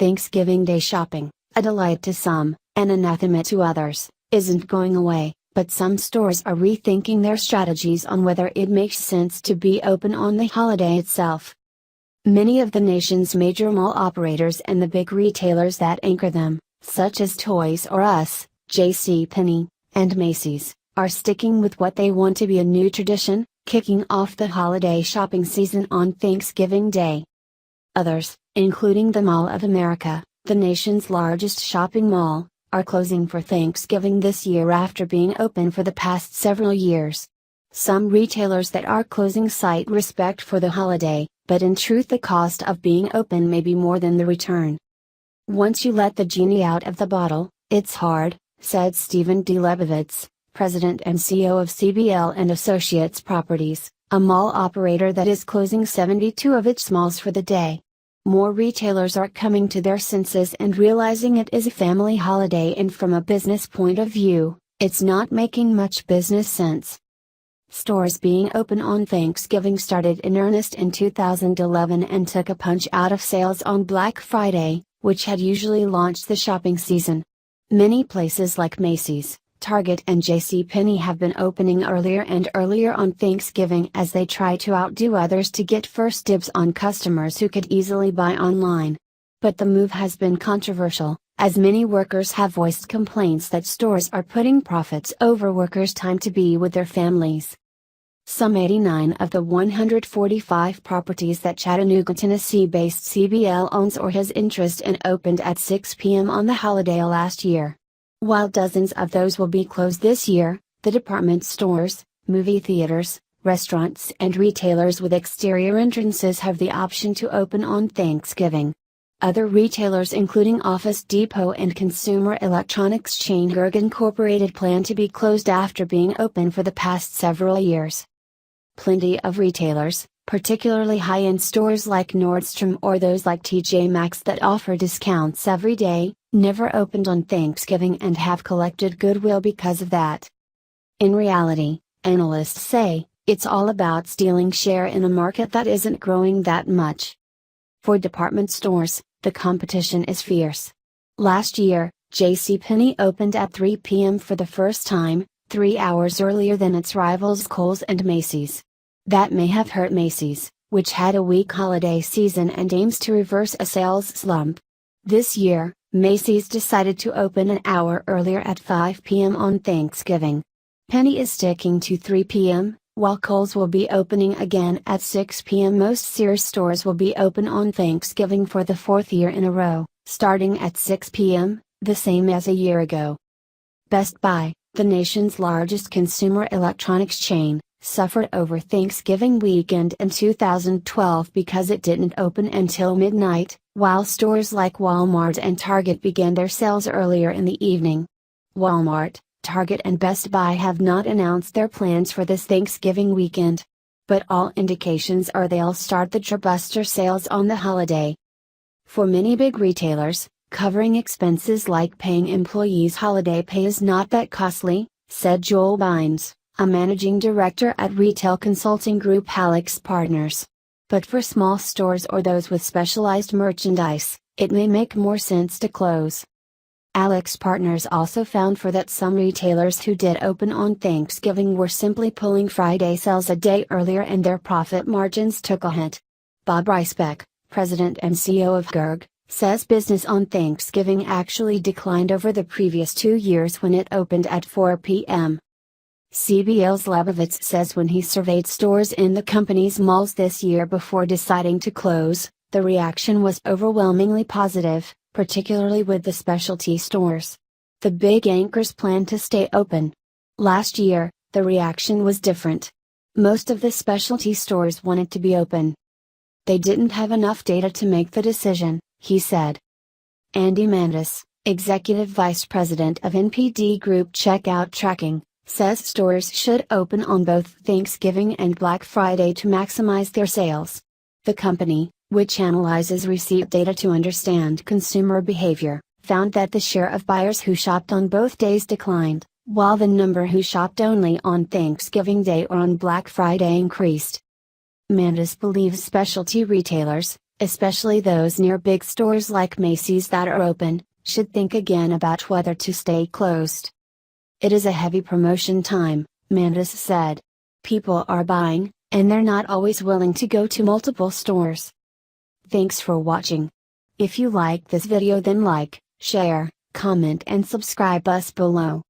Thanksgiving Day shopping, a delight to some, an anathema to others, isn't going away, but some stores are rethinking their strategies on whether it makes sense to be open on the holiday itself. Many of the nation's major mall operators and the big retailers that anchor them, such as Toys R Us, Penney, and Macy's, are sticking with what they want to be a new tradition, kicking off the holiday shopping season on Thanksgiving Day. Others, including the Mall of America, the nation's largest shopping mall, are closing for Thanksgiving this year after being open for the past several years. Some retailers that are closing cite respect for the holiday, but in truth the cost of being open may be more than the return. Once you let the genie out of the bottle, it's hard, said Stephen D. Lebovitz, President and CEO of CBL and Associates Properties, a mall operator that is closing 72 of its malls for the day. More retailers are coming to their senses and realizing it is a family holiday, and from a business point of view, it's not making much business sense. Stores being open on Thanksgiving started in earnest in 2011 and took a punch out of sales on Black Friday, which had usually launched the shopping season. Many places like Macy's, Target and JCPenney have been opening earlier and earlier on Thanksgiving as they try to outdo others to get first dibs on customers who could easily buy online. But the move has been controversial, as many workers have voiced complaints that stores are putting profits over workers' time to be with their families. Some 89 of the 145 properties that Chattanooga, Tennessee-based CBL owns or has interest in opened at 6 p.m. on the holiday last year. While dozens of those will be closed this year, the department stores, movie theaters, restaurants and retailers with exterior entrances have the option to open on Thanksgiving. Other retailers including Office Depot and consumer electronics chain Gerg Incorporated plan to be closed after being open for the past several years. Plenty of retailers, particularly high-end stores like Nordstrom or those like TJ Maxx that offer discounts every day, never opened on Thanksgiving and have collected goodwill because of that. In reality, analysts say, it's all about stealing share in a market that isn't growing that much. For department stores, the competition is fierce. Last year, JCPenney opened at 3 p.m. for the first time, 3 hours earlier than its rivals Kohl's and Macy's. That may have hurt Macy's, which had a weak holiday season and aims to reverse a sales slump. This year, Macy's decided to open an hour earlier at 5 p.m. on Thanksgiving. Penney is sticking to 3 p.m., while Kohl's will be opening again at 6 p.m. Most Sears stores will be open on Thanksgiving for the fourth year in a row, starting at 6 p.m., the same as a year ago. Best Buy, the nation's largest consumer electronics chain, suffered over Thanksgiving weekend in 2012 because it didn't open until midnight, while stores like Walmart and Target began their sales earlier in the evening. Walmart, Target and Best Buy have not announced their plans for this Thanksgiving weekend. But all indications are they'll start the tribuster sales on the holiday. For many big retailers, covering expenses like paying employees holiday pay is not that costly, said Joel Bynes, a managing director at retail consulting group Hallex Partners. But for small stores or those with specialized merchandise, it may make more sense to close. Hallex Partners also found that some retailers who did open on Thanksgiving were simply pulling Friday sales a day earlier and their profit margins took a hit. Bob Reisbeck, president and CEO of Gerg, says business on Thanksgiving actually declined over the previous 2 years when it opened at 4 p.m. CBL's Lebovitz says when he surveyed stores in the company's malls this year before deciding to close, the reaction was overwhelmingly positive, particularly with the specialty stores. The big anchors plan to stay open. Last year, the reaction was different. Most of the specialty stores wanted to be open. They didn't have enough data to make the decision, he said. Andy Mandis, executive vice president of NPD Group Checkout Tracking, says stores should open on both Thanksgiving and Black Friday to maximize their sales. The company, which analyzes receipt data to understand consumer behavior, found that the share of buyers who shopped on both days declined, while the number who shopped only on Thanksgiving Day or on Black Friday increased. Mandis believes specialty retailers, especially those near big stores like Macy's that are open, should think again about whether to stay closed. It is a heavy promotion time, Mandis said. People are buying, and they're not always willing to go to multiple stores. Thanks for watching. If you like this video, then like, share, comment and subscribe us below.